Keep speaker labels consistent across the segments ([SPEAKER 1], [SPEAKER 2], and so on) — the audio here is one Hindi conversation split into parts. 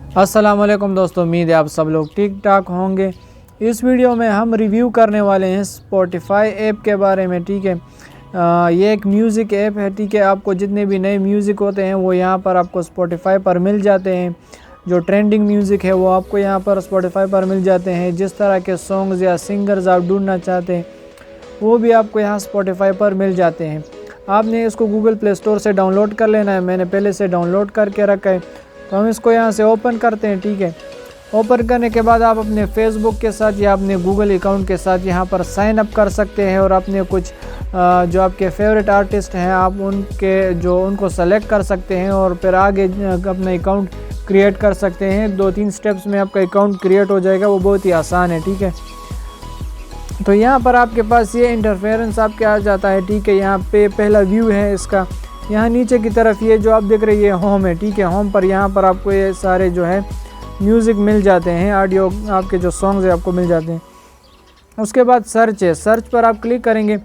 [SPEAKER 1] अस्सलाम वालेकुम दोस्तों, उम्मीद है आप सब लोग ठीक ठाक होंगे। इस वीडियो में हम रिव्यू करने वाले हैं स्पॉटिफाई ऐप के बारे में। ठीक है, ये एक म्यूज़िक ऐप है। ठीक है, आपको जितने भी नए म्यूज़िक होते हैं वो यहाँ पर आपको स्पॉटिफाई पर मिल जाते हैं। जो ट्रेंडिंग म्यूज़िक है वो आपको यहाँ पर स्पॉटिफाई पर मिल जाते हैं। जिस तरह के सॉन्ग्स या सिंगर्स आप ढूंढना चाहते हैं वो भी आपको यहाँ स्पॉटिफाई पर मिल जाते हैं। आपने इसको गूगल प्ले स्टोर से डाउनलोड कर लेना है। मैंने पहले से डाउनलोड करके रखा है, तो हम इसको यहाँ से ओपन करते हैं। ठीक है, ओपन करने के बाद आप अपने फेसबुक के साथ या अपने गूगल अकाउंट के साथ यहाँ पर साइन अप कर सकते हैं और अपने कुछ जो आपके फेवरेट आर्टिस्ट हैं आप उनको सेलेक्ट कर सकते हैं और फिर आगे अपना अकाउंट क्रिएट कर सकते हैं। 2-3 स्टेप्स में आपका अकाउंट क्रिएट हो जाएगा, वो बहुत ही आसान है। ठीक है, तो यहाँ पर आपके पास ये इंटरफेरेंस आपके आ जाता है। ठीक है, यहाँ पे पहला व्यू है इसका। यहाँ नीचे की तरफ ये जो आप देख रहे हैं ये होम है। ठीक है, होम पर यहाँ पर आपको ये सारे जो है म्यूज़िक मिल जाते हैं, ऑडियो आपके जो सॉन्ग्स है आपको मिल जाते हैं। उसके बाद सर्च है, सर्च पर आप क्लिक करेंगे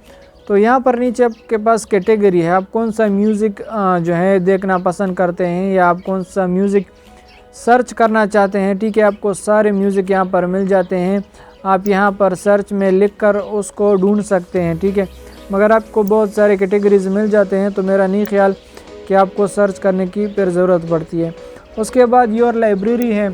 [SPEAKER 1] तो यहाँ पर नीचे आपके पास कैटेगरी है। आप कौन सा म्यूज़िक जो है देखना पसंद करते हैं या आप कौन सा म्यूज़िक सर्च करना चाहते हैं। ठीक है, आपको सारे म्यूज़िक यहाँ पर मिल जाते हैं। आप यहाँ पर सर्च में लिख कर उसको ढूंढ सकते हैं। ठीक है, मगर आपको बहुत सारे कैटेगरीज मिल जाते हैं, तो मेरा नहीं ख्याल कि आपको सर्च करने की फिर ज़रूरत पड़ती है। उसके बाद योर लाइब्रेरी है,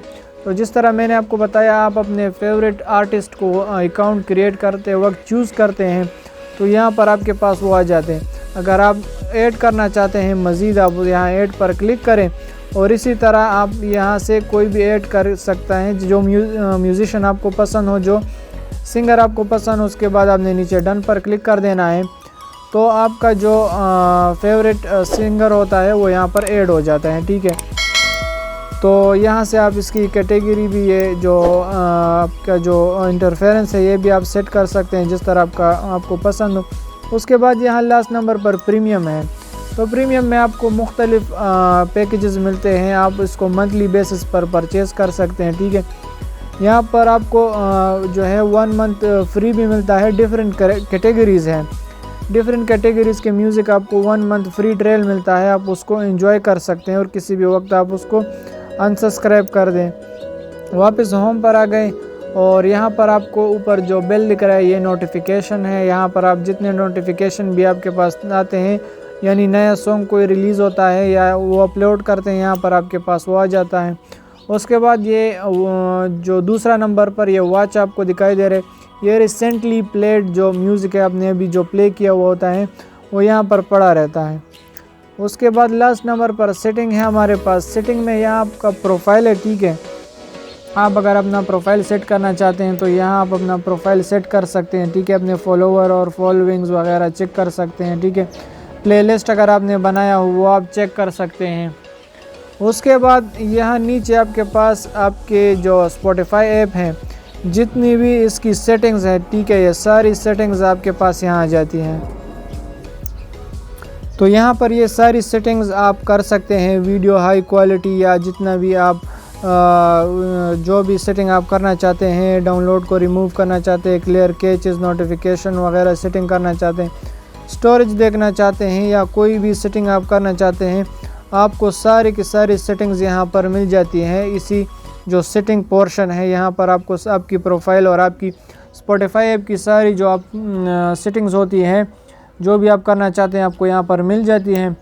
[SPEAKER 1] तो जिस तरह मैंने आपको बताया आप अपने फेवरेट आर्टिस्ट को अकाउंट क्रिएट करते वक्त चूज़ करते हैं तो यहाँ पर आपके पास वो आ जाते हैं। अगर आप ऐड करना चाहते हैं मज़ीद, आप यहाँ ऐड पर क्लिक करें और इसी तरह आप यहाँ से कोई भी ऐड कर सकता है जो म्यूज़िशियन आपको पसंद हो, जो सिंगर आपको पसंद हो। उसके बाद आपने नीचे डन पर क्लिक कर देना है, तो आपका जो फेवरेट सिंगर होता है वो यहाँ पर ऐड हो जाता है। ठीक है, तो यहाँ से आप इसकी कैटेगरी भी, ये जो आपका जो इंटरफेरेंस है ये भी आप सेट कर सकते हैं जिस तरह आपको पसंद हो। उसके बाद यहाँ लास्ट नंबर पर प्रीमियम है, तो प्रीमियम में आपको मुख्तलिफ पैकेजेस मिलते हैं। आप इसको मंथली बेसिस पर परचेज़ कर सकते हैं। ठीक है, यहाँ पर आपको जो है 1 मंथ फ्री भी मिलता है। डिफरेंट कैटेगरीज़ हैं, डिफरेंट कैटेगरीज़ के म्यूज़िक आपको 1 मंथ फ्री ट्रायल मिलता है। आप उसको एंजॉय कर सकते हैं और किसी भी वक्त आप उसको अनसब्सक्राइब कर दें। वापस होम पर आ गए और यहाँ पर आपको ऊपर जो बेल दिख रहा है ये नोटिफिकेशन है। यहाँ पर आप जितने नोटिफिकेशन भी आपके पास आते हैं, यानी नया सॉन्ग कोई रिलीज़ होता है या वो अपलोड करते हैं, यहाँ पर आपके पास वो आ जाता है। उसके बाद ये जो दूसरा नंबर पर ये वॉच आपको दिखाई दे रहे, ये रिसेंटली प्लेड जो म्यूज़िक है आपने अभी जो प्ले किया हुआ होता है वो यहाँ पर पड़ा रहता है। उसके बाद लास्ट नंबर पर सेटिंग है हमारे पास। सेटिंग में यहाँ आपका प्रोफाइल है। ठीक है, आप अगर अपना प्रोफाइल सेट करना चाहते हैं तो यहाँ आप अपना प्रोफाइल सेट कर सकते हैं। ठीक है, अपने फॉलोवर और फॉलोइंग्स वगैरह चेक कर सकते हैं। ठीक है, प्लेलिस्ट अगर आपने बनाया हो वो आप चेक कर सकते हैं। उसके बाद यहाँ नीचे आपके पास आपके जो स्पॉटिफाई ऐप हैं, जितनी भी इसकी सेटिंग्स है, ठीक है, ये सारी सेटिंग्स आपके पास यहाँ आ जाती हैं। तो यहाँ पर ये सारी सेटिंग्स आप कर सकते हैं, वीडियो हाई क्वालिटी या जितना भी आप जो भी सेटिंग आप करना चाहते हैं, डाउनलोड को रिमूव करना चाहते हैं, क्लियर कैचेस, नोटिफिकेशन वगैरह सेटिंग करना चाहते हैं, स्टोरेज देखना चाहते हैं या कोई भी सेटिंग आप करना चाहते हैं, आपको सारी की सारी सेटिंग्स यहाँ पर मिल जाती हैं। इसी जो सेटिंग पोर्शन है यहाँ पर आपको आपकी प्रोफाइल और आपकी स्पॉटिफाई ऐप की सारी जो आप सेटिंग्स होती हैं, जो भी आप करना चाहते हैं आपको यहाँ पर मिल जाती हैं।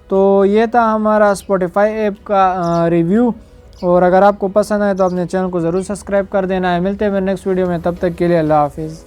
[SPEAKER 1] तो ये था हमारा स्पॉटिफाई ऐप का रिव्यू, और अगर आपको पसंद आए तो अपने चैनल को ज़रूर सब्सक्राइब कर देना है। मिलते हैं नेक्स्ट वीडियो में, तब तक के लिए अल्लाह हाफिज़।